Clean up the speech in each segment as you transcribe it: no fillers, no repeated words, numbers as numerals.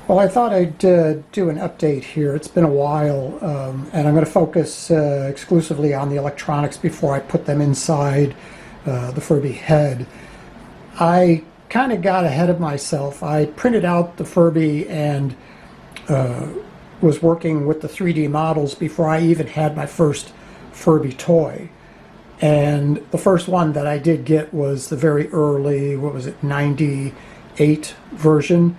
Well, I thought I'd do an update here. It's been a while, and I'm going to focus exclusively on the electronics before I put them inside the Furby head. I kind of got ahead of myself. I printed out the Furby and was working with the 3D models before I even had my first Furby toy. And the first one that I did get was the very early, what was it, 98 version,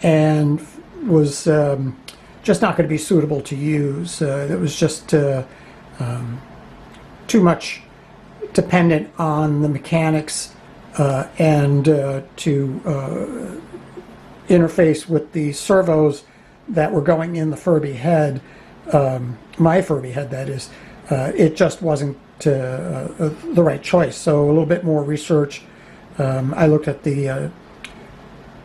and was just not going to be suitable to use. It was just too much dependent on the mechanics and to interface with the servos that were going in the Furby head, my Furby head that is. It just wasn't the right choice. So a little bit more research. I looked at the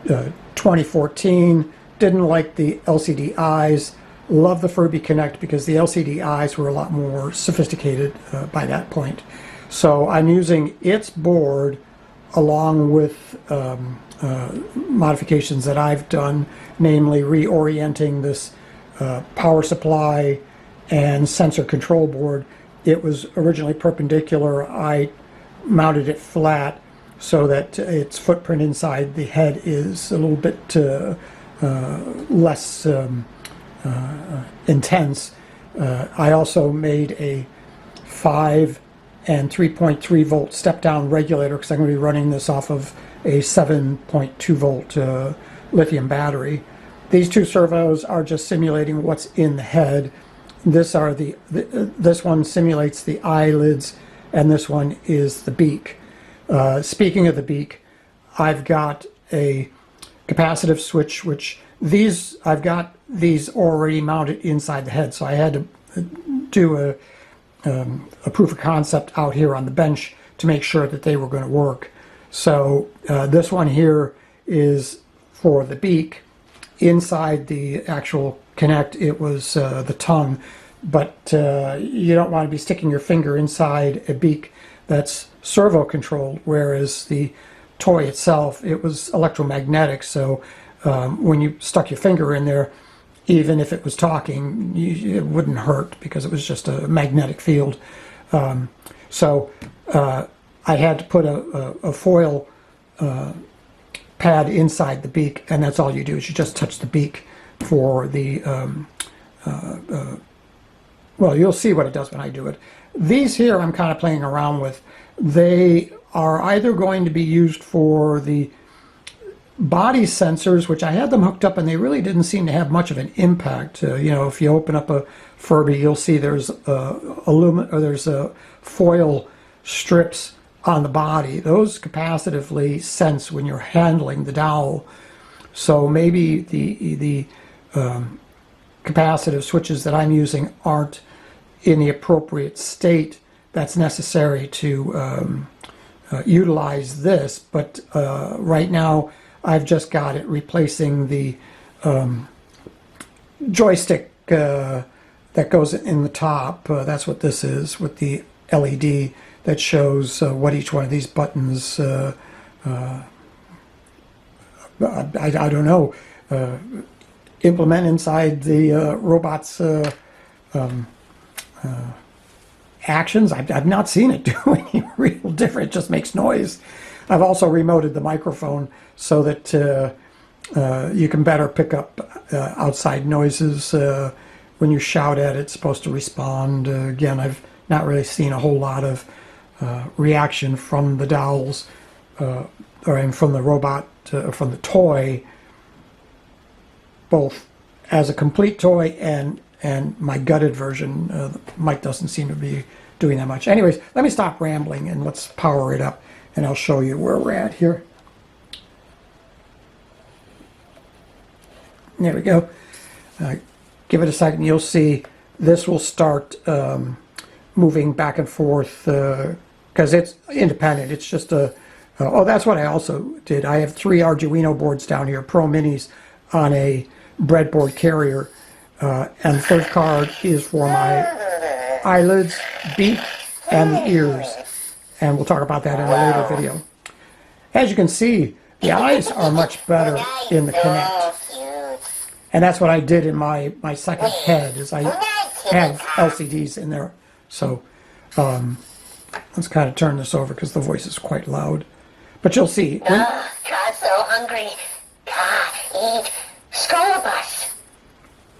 2014, didn't like the LCD eyes, love the Furby Connect because the LCD eyes were a lot more sophisticated by that point. So I'm using its board along with modifications that I've done, namely reorienting this power supply and sensor control board. It was originally perpendicular. I mounted it flat so that its footprint inside the head is a little bit less intense. I also made a 5 and 3.3 volt step down regulator because I'm going to be running this off of a 7.2 volt lithium battery. These two servos are just simulating what's in the head. This one simulates the eyelids, and this one is the beak. Speaking of the beak, I've got a capacitive switch, which I've got these already mounted inside the head, so I had to do a proof of concept out here on the bench to make sure that they were going to work. So this one here is for the beak. Inside the actual Connect, it was the tongue, but you don't want to be sticking your finger inside a beak that's servo controlled, whereas the toy itself, it was electromagnetic, so when you stuck your finger in there, even if it was talking, it wouldn't hurt because it was just a magnetic field. So I had to put a foil pad inside the beak, and that's all you do is you just touch the beak for the well, you'll see what it does when I do it. These here I'm kind of playing around with. They are either going to be used for the body sensors, which I had them hooked up and they really didn't seem to have much of an impact. You know, if you open up a Furby, you'll see there's foil strips on the body. Those capacitively sense when you're handling the dowel. So maybe the capacitive switches that I'm using aren't in the appropriate state that's necessary to utilize this, but right now I've just got it replacing the joystick that goes in the top. That's what this is, with the LED that shows what each one of these buttons I don't know, implement inside the robot's actions. I've not seen it do any real different. It just makes noise. I've also remoted the microphone so that you can better pick up outside noises. When you shout at it, it's supposed to respond. Again, I've not really seen a whole lot of reaction from the dowels or from the robot, from the toy, both as a complete toy and my gutted version. The mic doesn't seem to be doing that much. Anyways, let me stop rambling and let's power it up, and I'll show you where we're at here. There we go. Give it a second. You'll see this will start moving back and forth because it's independent. It's just a oh, that's what I also did. I have 3 Arduino boards down here, Pro Minis, on a breadboard carrier, and the third card is for my eyelids, beak, and the ears, and we'll talk about that in a later video. As you can see, the eyes are much better in the Connect. And that's what I did in my second head, is I have LCDs in there. So let's kind of turn this over because the voice is quite loud. But you'll see. Oh, God's so hungry. God, eat school bus.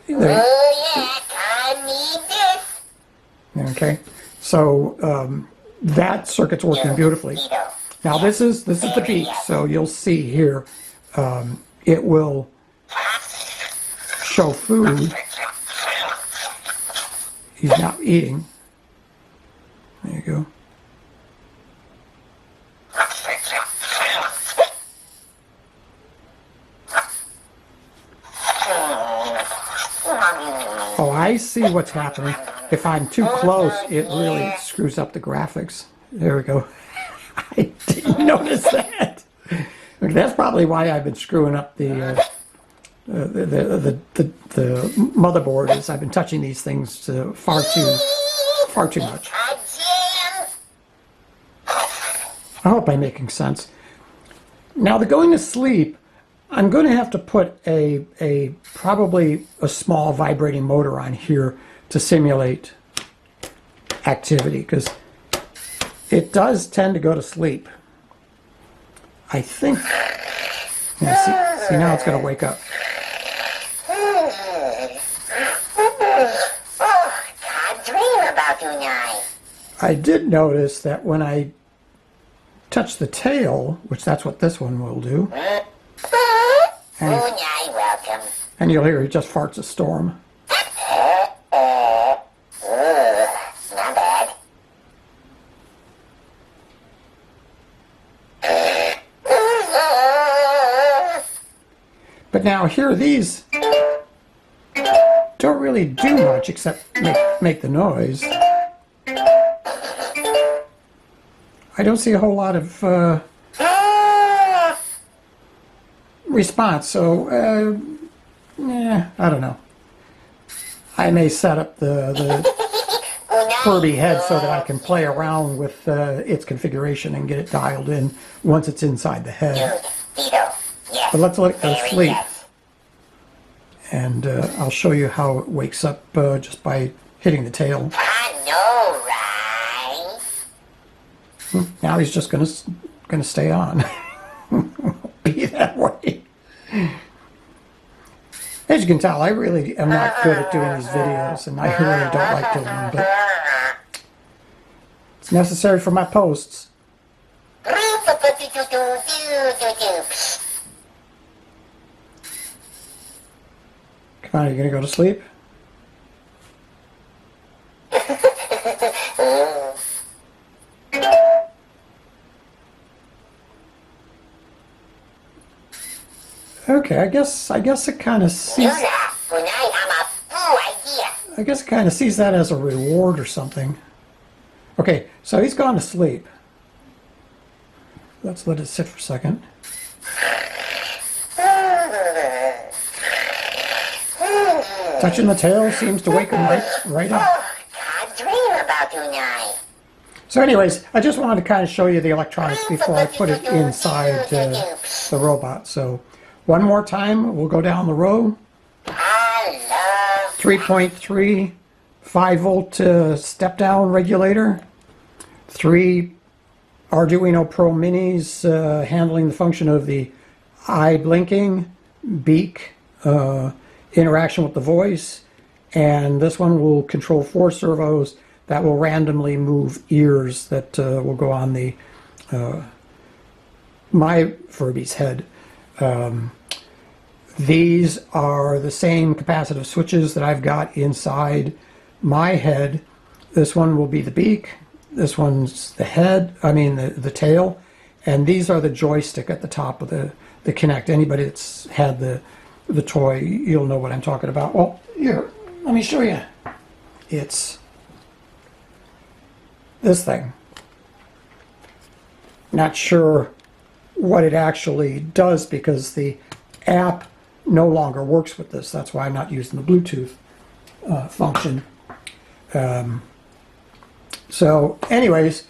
Oh, yeah, God need this. Okay, so that circuit's working beautifully. Now this is the beak, so you'll see here it will show food. He's not eating. There you go. Oh, I see what's happening. If I'm too close, it really screws up the graphics. There we go. I didn't notice that. That's probably why I've been screwing up the motherboard. Is I've been touching these things far too much. I hope I'm making sense. Now, the going to sleep, I'm going to have to put probably a small vibrating motor on here to simulate activity, because it does tend to go to sleep. I think. Yeah, see now it's going to wake up. I did notice that when I touch the tail, which that's what this one will do, and you'll hear he just farts a storm. Not bad. But now here, these don't really do much except make the noise. I don't see a whole lot of response, so I don't know. I may set up the Furby head so that I can play around with its configuration and get it dialed in once it's inside the head. But let's let it go to sleep. And I'll show you how it wakes up just by hitting the tail. I know, right? Now he's just gonna stay on. Be that way. As you can tell, I really am not good at doing these videos, and I really don't like doing them, but it's necessary for my posts. Come on, are you gonna go to sleep? Okay, I guess it kind of sees. I guess it kind of sees that as a reward or something. Okay, so he's gone to sleep. Let's let it sit for a second. Touching the tail seems to wake him right up. So anyways, I just wanted to kind of show you the electronics before I put it inside the robot. So one more time, we'll go down the row. 3.3 5-volt step-down regulator. 3 Arduino Pro Minis handling the function of the eye blinking, beak, interaction with the voice, and this one will control 4 servos that will randomly move ears that will go on the my Furby's head. These are the same capacitive switches that I've got inside my head. This one will be the beak, this one's the head, the tail, and these are the joystick at the top of the Kinect. Anybody that's had the toy, you'll know what I'm talking about. Well, here, let me show you. It's this thing. Not sure what it actually does because the app no longer works with this. That's why I'm not using the Bluetooth function. So anyways,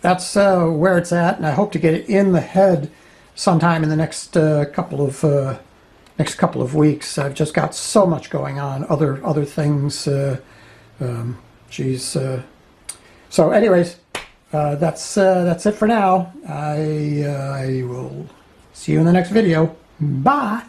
that's where it's at, and I hope to get it in the head sometime in the next couple of next couple of weeks. I've just got so much going on, other things. So anyways, that's it for now. I will see you in the next video. Bye.